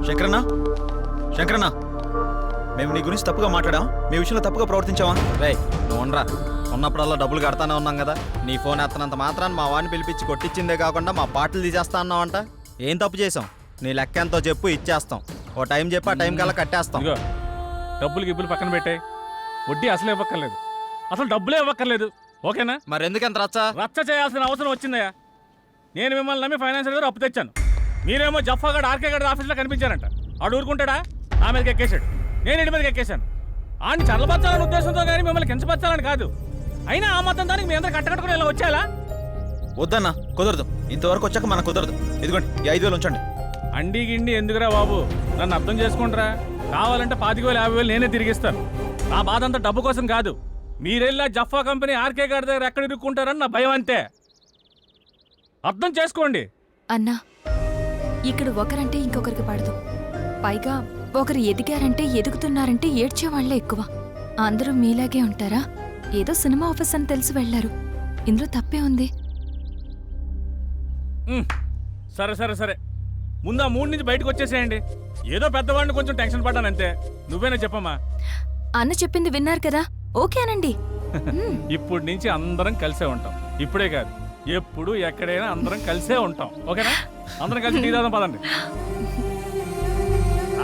F: శంకరన్న, శంకరన్న, మేము నీ గురించి తప్పుగా మాట్లాడాం, మీ విషయంలో తప్పుగా ప్రవర్తించావా?
G: రే ఉండరా, ఉన్నప్పుడల్లా డబ్బులు కడతానే ఉన్నాం కదా. నీ ఫోన్ ఎత్తనంత మాత్రాన్ని మా వాడిని పిలిపించి కొట్టించిందే కాకుండా మా పాటలు తీసేస్తా అన్నావంట. ఏం తప్పు చేసాం? నీ లెక్క ఎంతో చెప్పు, ఇచ్చేస్తాం. ఓ టైం చెప్పి ఆ టైం కల్లా కట్టేస్తాం.
N: ఇదిగో డబ్బులు గిబ్బులు పక్కన పెట్టాయి, వడ్డీ అసలు ఇవ్వక్కర్లేదు, అసలు డబ్బులే ఇవ్వక్కర్లేదు. ఓకేనా?
G: మరి ఎందుకంత రచ్చ?
N: రచ్చ చేయాల్సిన అవసరం వచ్చిందయ్యా. నేను మిమ్మల్ని నమ్మి ఫైనాన్షియల్ గారు అప్పు తెచ్చాను. మీరేమో జఫాగడ్ ఆర్కే గడ్ ఆఫీస్లో కనిపించారంట. ఆడు ఊరుకుంటాడా? నా మీదకి ఎక్కేశాడు, నేను ఇంటి మీదకి ఎక్కేశాను. ఆడిని చల్లబచ్చాలని ఉద్దేశంతో కానీ మిమ్మల్ని కించపరచాలని కాదు. అయినా ఆ మొత్తం దానికి మీ అందరూ కట్టకట్టుకుని ఇలా వచ్చేలా?
F: వద్దన్నా, కుదరదు. ఇంతవరకు వచ్చాక మనకు కుదరదు. ఇదిగోండి ఈ 5,000 ఉంచండి.
N: అండి గిండి ఎందుకురా బాబు, నన్ను అర్థం చేసుకుంటారా? కావాలంటే 25,000 50,000 నేనే తిరిగిస్తాను. నా బాధ అంతా డబ్బు కోసం కాదు. మీరెళ్ళా జఫా కంపెనీ ఆర్కే గారి దగ్గర ఎక్కడ ఇరుక్కుంటారని నా భయం అంతే. అర్థం చేసుకోండి.
J: అన్నా, ఇక్కడ ఒకరంటే ఇంకొకరికి పడదు. పైగా ఒకరు ఎదిగారంటే ఎదుగుతున్నారంటే ఏడ్చేవాళ్లే ఎక్కువ. అందరూ మీలాగే ఉంటారా? ఏదో సినిమా ఆఫీస్ అని తెలిసి వెళ్లారు. ఇందులో తప్పే ఉంది.
N: సరే సరే సరే, ముందు ఆ 3 నుంచి బయటకు వచ్చేసేయండి. ఏదో పెద్దవాడిని కొంచెం టెన్షన్ పడ్డానంతే. నువ్వేనా చెప్పమ్మా?
J: అన్న చెప్పింది విన్నారు కదా, ఓకే అనండి.
N: ఇప్పటి నుంచి అందరం కలిసే ఉంటాం. ఇప్పుడే కాదు, ఎప్పుడు ఎక్కడైనా అందరం కలిసే ఉంటాం. ఓకేనా? అందరం కలిసి టీ తాగుదాం, పదండి.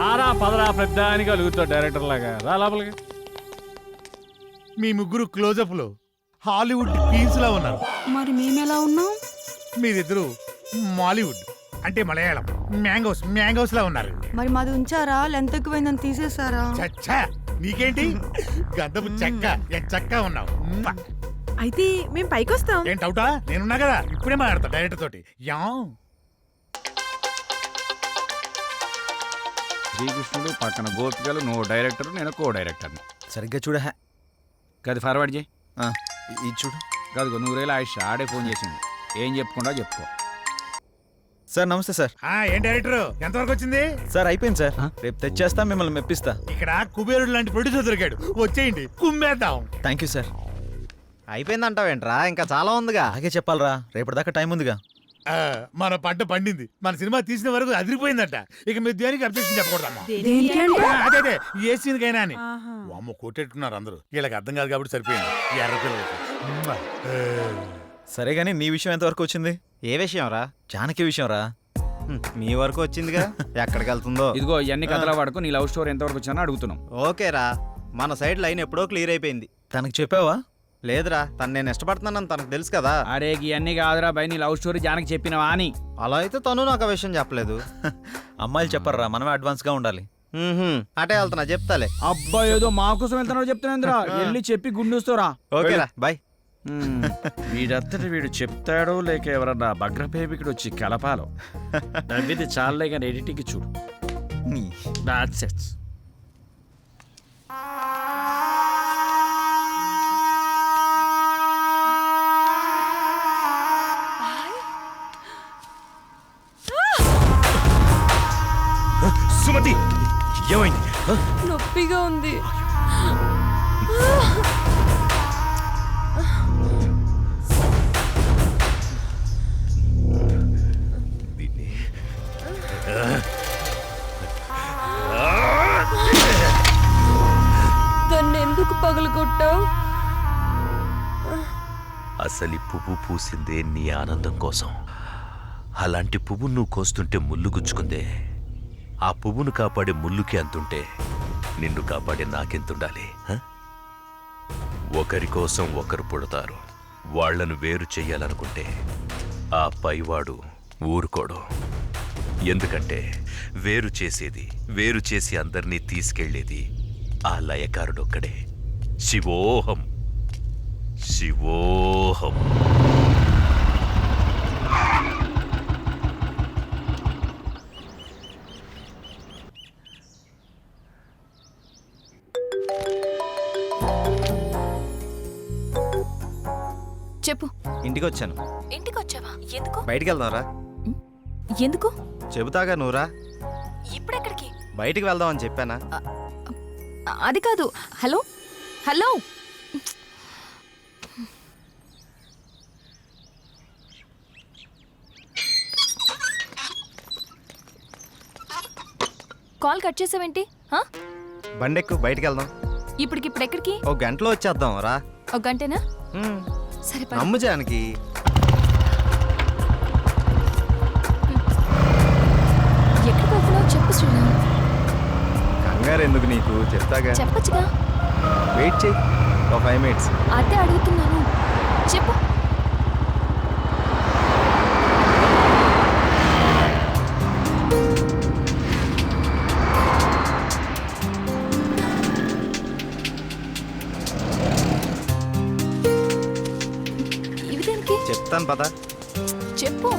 N: ఆరా పదరా, పెద్దానికి అలుగుతావు డైరెక్టర్ లాగా. రా లోపలికి.
A: మీ ముగ్గురు క్లోజప్ లో హాలీవుడ్ క్వీన్స్ లా ఉన్నారు.
B: మరి మేమెలా ఉన్నాం?
A: మీరిద్దరు మాలీవుడ్ అంటే మలయాళం మ్యాంగోస్ లా ఉన్నారు.
D: మరి మాది ఉంచారా? లెంత్ ఎక్కువైందని తీసేసారా?
A: చచ్చా, నీకేంటి గంధపు చెక్క చక్క ఉన్నావు.
I: అయితే మేము పైకి వస్తాం.
A: ఏంటి అవుటా? నేనున్నా కదా, ఇప్పుడే మాట్లాడతా డైరెక్టర్ తోటి. యా
E: శ్రీకృష్ణుడు పక్కన గోపికలు, నువ్వు డైరెక్టర్, నేను కో డైరెక్టర్ని.
F: సరిగ్గా చూడ.
E: కాదు ఫార్వర్డ్ చేయి.
F: ఇది చూడు.
E: కాదు 100,000 ఆయుష్ ఆడే ఫోన్ చేసింది. ఏం చెప్పుకుండా చెప్పుకో.
F: సార్ నమస్తే సార్.
A: ఏం డైరెక్టర్, ఎంతవరకు వచ్చింది?
F: సార్ అయిపోయింది సార్, రేపు తెచ్చేస్తా, మిమ్మల్ని మెప్పిస్తా.
A: ఇక్కడ కుబేరుడు లాంటి ప్రొడ్యూసర్ దొరికాడు, వచ్చేయండి కుమ్మేద్దాం.
F: Thank you sir.
G: అయిపోయిందంటావేంట్రా? ఇంకా చాలా ఉందిగా.
F: అలాగే చెప్పాలరా, రేపటిదాకా టైం ఉందిగా.
A: మన పంట పండింది, మన సినిమా తీసిన వరకు అదిరిపోయిందట. ఇక మీరు దేనికి అబ్జెక్షన్ చెప్పకూడదమ్మా. అదే ఏ సీన్కైనా అని. అమ్మ కొట్టేట్టున్నారు అందరూ, వీళ్ళకి అర్థం కాదు కాబట్టి సరిపోయింది. ఎర్ర పిల్లలకి.
F: సరే గానీ నీ విషయం ఎంతవరకు వచ్చింది?
G: ఏ విషయం రా?
F: జానకి విషయం రా.
G: మీ వరకు వచ్చిందిగా, ఎక్కడికి వెళ్తుందో.
E: ఇదిగో ఇవన్నీ కథల వాడుకో. నీ లవ్ స్టోరీ ఎంతవరకు వచ్చినా అడుగుతున్నాం.
G: ఓకేరా, మన సైడ్ లైన్ ఎప్పుడో క్లియర్ అయిపోయింది.
F: తనకి చెప్పావా?
G: లేదురా, తను నేను ఇష్టపడుతున్నానని తనకు తెలుసు కదా.
E: అరే ఇవన్నీ కాదురా బై, నీ లవ్ స్టోరీ జానకి చెప్పినవా అని.
G: అలా అయితే తను నాకు ఆ విషయం చెప్పలేదు.
F: అమ్మాయిలు చెప్పరా, మనమే అడ్వాన్స్ గా ఉండాలి.
G: అటే వెళ్తున్నా, చెప్తాలే.
E: అబ్బా ఏదో మా కోసం వెళ్తున్నాడు చెప్తున్నా. వెళ్ళి చెప్పి గుండూస్తోరా.
G: ఓకేరా బాయ్.
E: వీడంతటి వీడు చెప్తాడో లేక ఎవరన్నా భగ్రపేపికుడు వచ్చి కలపాలో. నవ్విది చాలే కానీ ఎడిటింగ్ చూడు.
H: సుమతి, ఏమైంది?
J: నొప్పిగా ఉంది. దాన్ని ఎందుకు పగలగొట్టావు?
H: అసలు పువ్వు పూసిందే నీ ఆనందం కోసం. అలాంటి పువ్వు నువ్వు కోస్తుంటే ముళ్ళు గుచ్చుకుందే. ఆ పువ్వును కాపాడే ముళ్ళుకి అంతుంటే నిన్ను కాపాడే నాకెంతుండాలి? ఒకరి కోసం ఒకరు పుడతారు. వాళ్లను వేరు చెయ్యాలనుకుంటే ఆ పైవాడు ఊరుకోడు. ఎందుకంటే వేరు చేసి అందరినీ తీసుకెళ్లేది ఆ లయకారుడొక్కడే. శివోహం శివోహం.
J: చెప్పు.
G: ఇంటికి వచ్చాను.
J: ఇంటికి వచ్చావా? ఎందుకు?
G: బయటికి వెళ్దాంరా.
J: ఎందుకు?
G: చెబుతాగా, నువ్వురా.
J: ఇప్పుడెక్కడికి?
G: బయటికి వెళ్దామని చెప్పానా?
J: అది కాదు. హలో హలో, కాల్ కట్ చేసావేంటి?
G: బండెక్కు, బయటికి వెళ్దాం.
J: ఇప్పటికిప్పుడు ఎక్కడికి?
G: ఒక గంటలో వచ్చేద్దాం రా.
J: ఒక గంటేనా? సరే పద.
G: నమ్ము జానకి.
J: ఎక్కడికి వెళ్తున్నావు చెప్పు శ్రీరామ్.
G: కంగారు ఎందుకు నీకు, చెప్తాగా.
J: చెప్పచ్చుగా.
G: వెయిట్ చెయ్యి, ఒక 5 minutes.
J: అదే అడుగుతున్నాను, చెప్పు. ఇవి దేనికి?
G: చెప్తాను పద.
J: చెప్పు.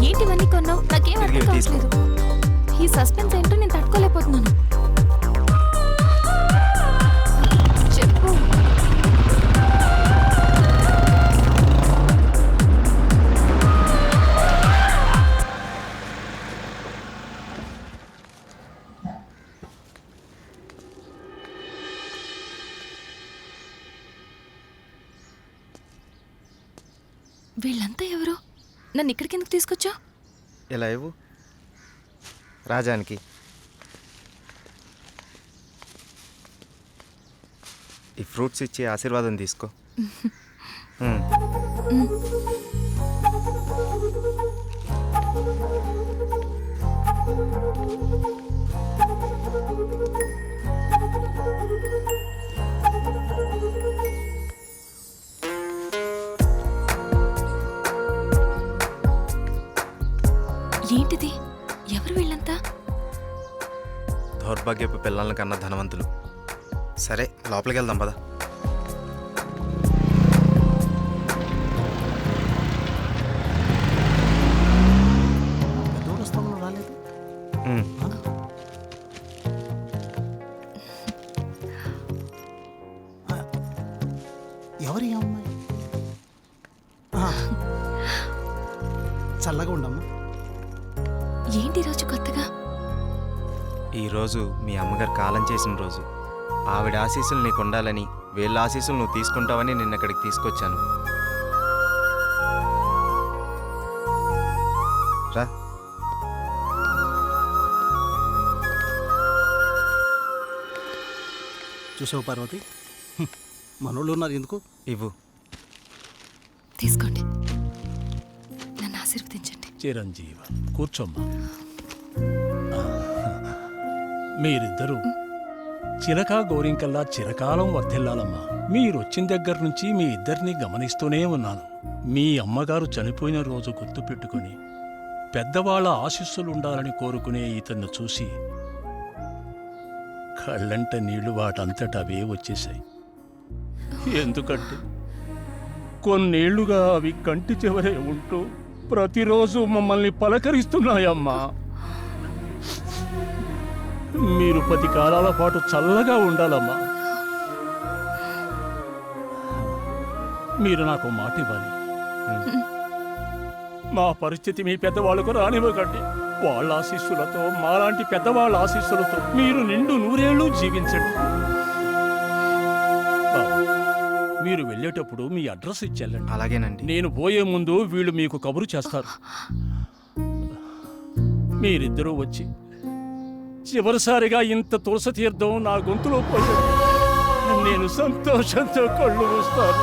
J: ఏంటివన్నీ కొన్నావు? నాకేం అర్థం కావట్లేదు. ఈ సస్పెన్స్ ఏంటో నేను తట్టుకోలేకపోతున్నాను. చెప్పు. వీళ్ళంతా ఎవరు? నన్ను ఇక్కడికి ఎందుకు తీసుకొచ్చా?
G: ఇలా ఇవ్వు రాజానికి. ఈ ఫ్రూట్స్ ఇచ్చి ఆశీర్వాదం తీసుకో.
J: ఏంటిది? ఎవరు వీళ్ళంతా?
G: దౌర్భాగ్యపు పిల్లల కన్నా ధనవంతులు. సరే లోపలికి వెళ్దాం పద.
O: ఎవరి అమ్మాయి? చల్లగా ఉండమ్మా.
J: ఏంటి రోజు కొత్తగా?
G: ఈరోజు మీ అమ్మగారు కాలం చేసిన రోజు. ఆవిడ ఆశీస్సులు నీకు ఉండాలని, వీళ్ళ ఆశీస్సులు నువ్వు తీసుకుంటావని నిన్న ఇక్కడికి తీసుకొచ్చాను. రా.
O: చూసావు పార్వతి, మనోళ్ళు ఉన్నారు ఎందుకు?
G: ఇవ్వు.
J: తీసుకోండి, నన్ను ఆశీర్వదించండి.
P: చిరంజీవ కూర్చోమ్మా. మీరిద్దరూ చిలకా గోరింకల్లా చిరకాలం వర్ధిల్లాలమ్మా. మీరొచ్చిన దగ్గర నుంచి మీ ఇద్దరిని గమనిస్తూనే ఉన్నాను. మీ అమ్మగారు చనిపోయిన రోజు గుర్తుపెట్టుకుని పెద్దవాళ్ల ఆశీస్సులుండాలని కోరుకునే ఇతన్ని చూసి కళ్ళంట నీళ్లు వాటంతట అవే వచ్చేశాయి. ఎందుకంటే కొన్నేళ్లుగా అవి కంటి చివరే ఉంటూ ప్రతిరోజు మమ్మల్ని పలకరిస్తున్నాయమ్మా. మీరు 10 కాలాల పాటు చల్లగా ఉండాలమ్మా. మీరు నాకు మాట ఇవ్వాలి. మా పరిస్థితి మీ పెద్దవాళ్ళకు రానివ్వకండి. వాళ్ళ ఆశీస్సులతో, మాలాంటి పెద్దవాళ్ళ ఆశీస్సులతో మీరు నిండు 100 ఏళ్ళు జీవించండి. మీరు వెళ్ళేటప్పుడు మీ అడ్రస్ ఇచ్చెళ్ళండి.
G: అలాగేనండి.
P: నేను పోయే ముందు వీళ్ళు మీకు కబురు చేస్తారు. మీరిద్దరూ వచ్చి చివరిసారిగా ఇంత తులసి తీర్థం నా గొంతులో పోయాడు. నేను సంతోషంతో కళ్ళు మూస్తాను.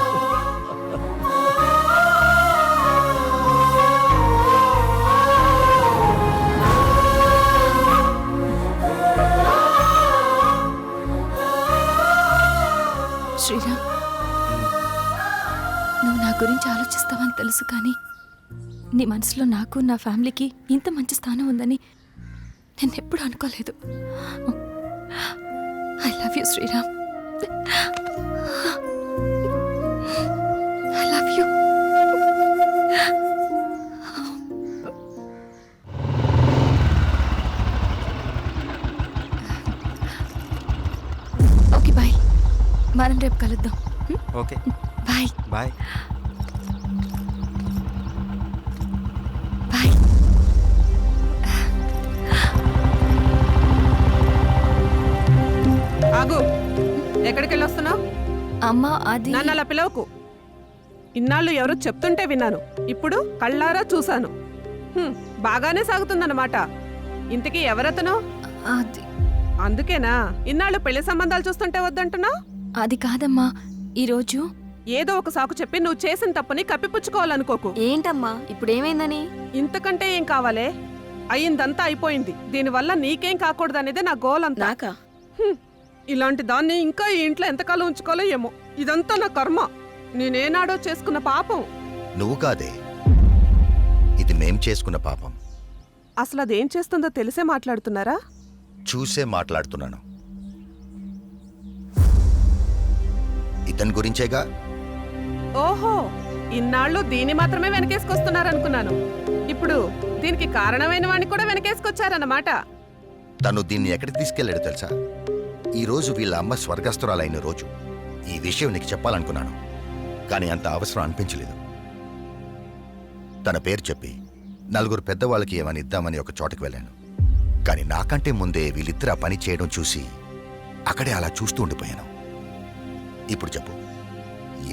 J: శ్రీరామ్, నువ్వు నా గురించి ఆలోచిస్తావని తెలుసు, కానీ నీ మనసులో నాకు, నా ఫ్యామిలీకి ఇంత మంచి స్థానం ఉందని నేను ఎప్పుడు అనుకోలేదు. I love you Sriram. I love you. మనం రేపు కలుద్దాం.
G: Okay
J: bye.
G: బాయ్.
J: బాయ్.
Q: ఆగు, ఎక్కడికి వెళ్ళొస్తున్నావు?
J: అమ్మా అది
Q: నన్ను అలా పిలవకు. ఇన్నాళ్ళు ఎవరో చెప్తుంటే విన్నాను, ఇప్పుడు కళ్ళారా చూశాను. బాగానే సాగుతుందన్నమాట. ఇంతకీ ఎవరతను?
J: అది
Q: అందుకేనా ఇన్నాళ్ళు పెళ్లి సంబంధాలు చూస్తుంటే వద్దంటున్నా?
J: అది కాదమ్మా, ఈరోజు
Q: ఏదో ఒక సాకు చెప్పి నువ్వు చేసిన తప్పుని కప్పిపుచ్చుకోవాలనుకోకు.
B: ఏంటమ్మా ఇప్పుడు ఏమైందని?
Q: ఇంతకంటే ఏం కావాలే? అయ్యిందంతా అయిపోయింది. దీనివల్ల నీకేం కాకూడదనేదే నా గోల్ అంతా.
B: నాకా?
Q: ఇలాంటి దాన్ని ఇంకా ఈ ఇంట్లో ఎంతకాలం ఉంచుకోవాలో ఏమో. ఇదంతా నా కర్మ. నేనేనాడో చేసుకున్న పాపం.
R: నువ్వు కాదే, ఇది మేం చేసుకున్న పాపం.
Q: అసలు అదేం చేస్తుందో తెలిసే మాట్లాడుతున్నారా?
R: చూసే మాట్లాడుతున్నాను. ఇతని గురించేగా.
Q: ఓహో, ఇన్నాళ్ళు దీన్ని మాత్రమే వెనకేసుకొస్తున్నారనుకున్నాను. ఇప్పుడు దీనికి కారణమైన వాడిని కూడా వెనకేసుకొచ్చారన్నమాట.
R: తను దీన్ని ఎక్కడికి తీసుకెళ్లాడో తెలుసా? ఈ రోజు వీళ్ళ అమ్మ స్వర్గస్థురాలైన రోజు. ఈ విషయం నీకు చెప్పాలనుకున్నాను, కానీ అంత అవసరం అనిపించలేదు. తన పేరు చెప్పి నలుగురు పెద్దవాళ్ళకి ఏమని ఇద్దామని ఒక చోటకి వెళ్ళాను. కానీ నాకంటే ముందే వీళ్ళిద్దరు ఆ పని చేయడం చూసి అక్కడే అలా చూస్తూ ఉండిపోయాను. ఇప్పుడు చెప్పు,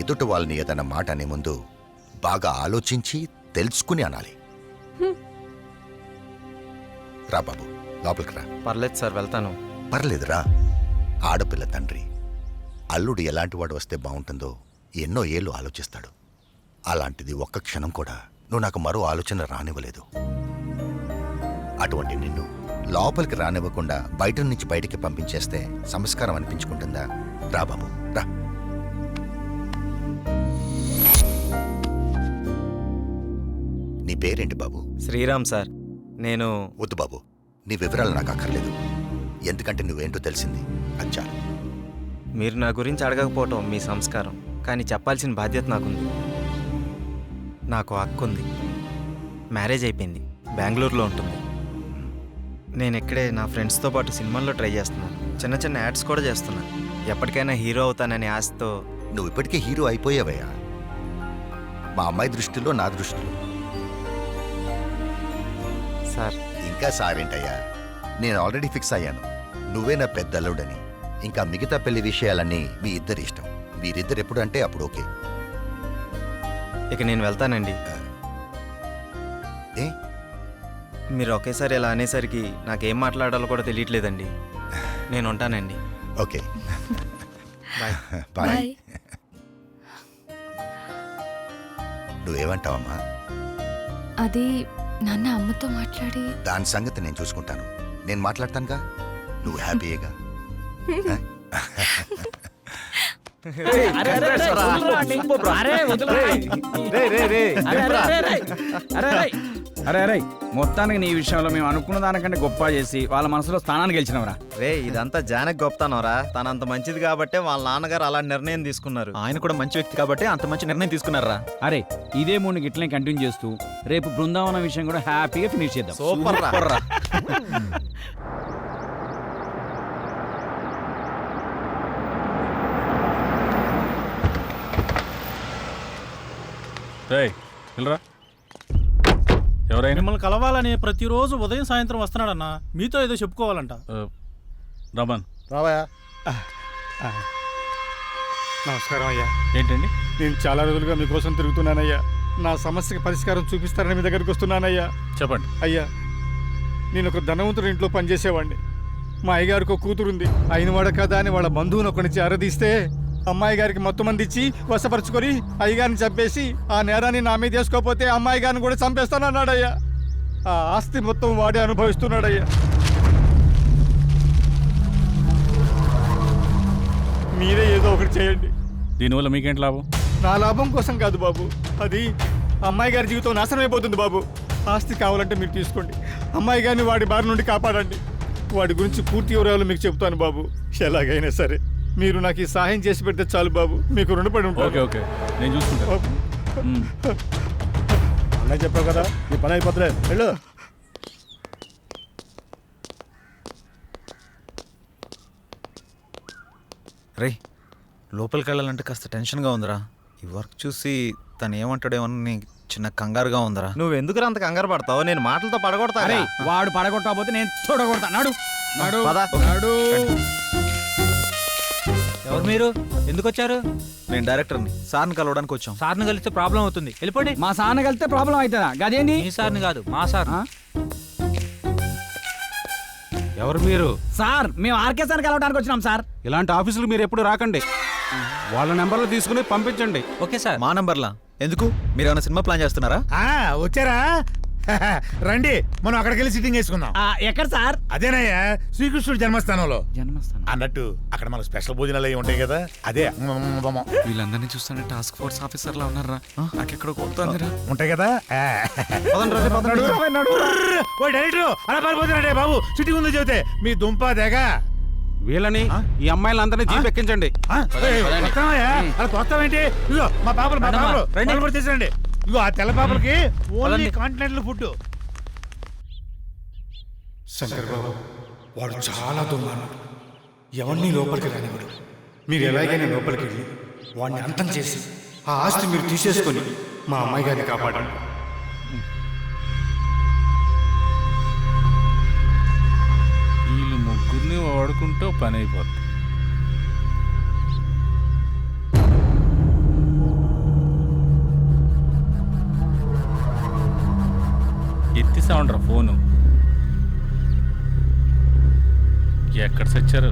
R: ఎదుట వాళ్ళని ఏదన్నా మాట అనే ముందు బాగా ఆలోచించి తెలుసుకుని అనాలి. రా బాబు, లోపలికి రా.
G: పర్లేదు సార్, వెళ్తాను.
R: పర్లేదురా. ఆడపిల్ల తండ్రి, అల్లుడు ఎలాంటి వాడు వస్తే బాగుంటుందో ఎన్నో ఏళ్ళు ఆలోచిస్తాడు. అలాంటిది ఒక్క క్షణం కూడా నువ్వు నాకు మరో ఆలోచన రానివ్వలేదు. అటువంటి నిన్ను లోపలికి రానివ్వకుండా బయట నుంచి బయటికి పంపించేస్తే సంస్కారం అనిపించుకుంటుందా? రా బాబు, రా. నీ పేరేంటి బాబు?
G: శ్రీరామ్ సార్. నేను
R: వద్దు బాబు, నీ వివరాలు నాకు అక్కర్లేదు. ఎందుకంటే నువ్వేంటో తెలిసింది, అచ్చా.
G: మీరు నా గురించి అడగకపోవటం మీ సంస్కారం, కానీ చెప్పాల్సిన బాధ్యత నాకుంది. నాకు హక్కుంది. మ్యారేజ్ అయిపోయింది, బెంగళూరులో ఉంటుంది. నేను ఇక్కడే నా ఫ్రెండ్స్తో పాటు సినిమాల్లో ట్రై చేస్తున్నాను. చిన్న చిన్న యాడ్స్ కూడా చేస్తున్నాను. ఎప్పటికైనా హీరో అవుతాననే ఆశతో.
R: నువ్వు ఇప్పటికే హీరో అయిపోయావయ్యా. మా అమ్మాయి దృష్టిలో, నా దృష్టిలో.
G: సార్
R: ఇంకా సారేంటయ్యా, నేను ఆల్రెడీ ఫిక్స్ అయ్యాను. నువ్వే నా పెద్ద అల్లుడని. ఇంకా మిగతా పెళ్లి విషయాలన్నీ మీ ఇద్దరి ఇష్టం. మీరిద్దరు ఎప్పుడు అంటే అప్పుడు ఓకే.
G: ఇక నేను వెళ్తానండి.
R: ఏ?
G: మీరు ఒకేసారి ఇలా అనేసరికి నాకేం మాట్లాడాలో కూడా తెలియట్లేదండి. నేను ఉంటానండి.
R: Okay,
G: bye.
R: బాయ్. నువ్వేమంటావమ్మా?
J: అది నాన్న అమ్మతో మాట్లాడి
R: దాని సంగతి నేను చూసుకుంటాను. నేను మాట్లాడతానుగా, నువ్వు హ్యాపీయేగా.
E: అరే మొత్తానికి నీ విషయంలో మేము అనుకున్న దానికంటే గొప్ప చేసి వాళ్ళ మనసులో స్థానాన్ని గెలిచినవరా.
G: రే, ఇదంతా జానకి గొప్పతనవరా. తనంత మంచిది కాబట్టే వాళ్ళ నాన్నగారు అలాంటి నిర్ణయం తీసుకున్నారు.
F: ఆయన కూడా మంచి వ్యక్తి కాబట్టి అంత మంచి నిర్ణయం తీసుకున్నారా.
E: అరే, ఇదే మూడు ఇట్లనే కంటిన్యూ చేస్తూ రేపు బృందావనం విషయం కూడా హ్యాపీగా ఫినిష్ చేద్దాం.
G: సూపర్ రా.
N: ఎవరైనా
P: మిమ్మల్ని కలవాలని ప్రతిరోజు ఉదయం సాయంత్రం వస్తున్నాడన్నా. మీతో ఏదో చెప్పుకోవాలంట.
N: రమన్
A: రావయ్యా. నమస్కారం అయ్యా.
N: ఏంటండి?
A: నేను చాలా రోజులుగా మీకోసం తిరుగుతున్నానయ్యా. నా సమస్యకి పరిష్కారం చూపిస్తారని మీ దగ్గరికి వస్తున్నానయ్యా.
N: చెప్పండి.
A: అయ్యా, నేను ఒక ధనవంతుడి ఇంట్లో పనిచేసేవాడిని. మా అయ్యగారికి ఒక కూతురుంది. అయినవాడ కదా అని వాళ్ళ బంధువుని ఒకనిచ్చి అరదీస్తే అమ్మాయి గారికి మొత్తం మంది ఇచ్చి వశపరుచుకొని అయ్యగారిని చంపేసి ఆ నేరాన్ని నా మీద చేసుకోకపోతే అమ్మాయి గారిని కూడా చంపేస్తానన్నాడయ్యా. ఆ ఆస్తి మొత్తం వాడే అనుభవిస్తున్నాడయ్యా. మీరే ఏదో ఒకటి చేయండి.
N: దీనివల్ల మీకేంటి లాభం?
A: నా లాభం కోసం కాదు బాబు, అది అమ్మాయి గారి జీవితం నాశనం అయిపోతుంది బాబు. ఆస్తి కావాలంటే మీరు తీసుకోండి. అమ్మాయి గారిని వాడి బారి నుండి కాపాడండి. వాడి గురించి పూర్తి వివరాలు మీకు చెప్తాను బాబు. ఎలాగైనా సరే మీరు నాకు ఈ సహాయం చేసి పెడితే చాలు బాబు. మీకు రుణపడి ఉంటాను.
N: ఓకే ఓకే, నేను చూసుకుంటాను.
A: అన్నయ్య చెప్పావు కదా, ఈ పని అయిపోతులే, వెళ్ళు.
G: రే,
F: లోపలికి వెళ్ళాలంటే కాస్త టెన్షన్గా ఉందిరా. ఈ వర్క్ చూసి తను ఏమంటాడేమని చిన్న కంగారుగా ఉందిరా.
G: నువ్వు ఎందుకు అంత కంగారు పడతావు? నేను మాటలతో పడగొడతా.
E: అరే వాడు పడగొట్టకపోతే నేను చూడగొడతా. నాడు నాడు నాడు.
L: ఎవరు మీరు? ఎందుకు వచ్చారు?
F: నేను డైరెక్టర్ని, సార్ని కలవడానికి వచ్చాం.
L: సార్ని కలిస్తే ప్రాబ్లం అవుతుంది, వెళ్ళిపోండి.
E: మా సార్ని కలిస్తే ప్రాబ్లం అవుతుందా? గదేంది?
L: మీ సార్ని కాదు, మా సార్.
O: ఎవరు మీరు?
E: సార్ మేము ఆర్కే సార్ కలవడానికి వచ్చినాం సార్.
O: ఇలాంటి ఆఫీసులు మీరు ఎప్పుడు రాకండి. వాళ్ళ నెంబర్లు తీసుకుని పంపించండి.
L: Okay sir.
F: మా నంబర్లా ఎందుకు? మీరు ఏమైనా సినిమా ప్లాన్ చేస్తున్నారా?
A: వచ్చారా? రండి, మనం అక్కడికి వెళ్ళి సిట్టింగ్ వేసుకుందాం.
E: ఎక్కడ సార్?
A: అదేనయ్యా, శ్రీకృష్ణుడు జన్మస్థానంలో.
E: జన్మస్థానం
A: అన్నట్టు అక్కడ మనకు స్పెషల్ భోజనాలు అవి ఉంటాయి కదా, అదే
F: వీళ్ళందరినీ చూస్తుంటే టాస్క్ ఫోర్స్ ఆఫీసర్లా ఉన్నారా? నాకెక్కడ కొడుతుందిరా.
A: ఉంటాయి కదా. ఓ డైరెక్టర్ అలా పారిపోతున్నాడే బాబు, సిట్టింగ్ ఉందో చెబితే మీ దుంప దేగ.
O: వీళ్ళని ఈ అమ్మాయిలందరినీ జీప్ ఎక్కించండి.
A: అలా తోస్తావేంటి? ఇదిగో మా పాపలు తీసండి. ఇదిగో ఆ తెల్ల పాపలకి ఓన్లీ కాంటినెంటల్ ఫుడ్.
C: శంకర్ బాబు, వాడు చాలా దుర్మార్గుడు. ఎవరిని లోపలికి రానివాడు. మీరు ఎలాగైనా లోపలికి వెళ్ళి వాడిని అంతం చేసి ఆ ఆస్తి మీరు తీసేసుకొని మా అమ్మాయి గారిని కాపాడండి.
N: వీళ్ళు ముగ్గురిని వాడుకుంటూ పని అయిపోతుంది. ఎత్తిసా ఉండరా ఫోను. ఎక్కడ సచ్చారు?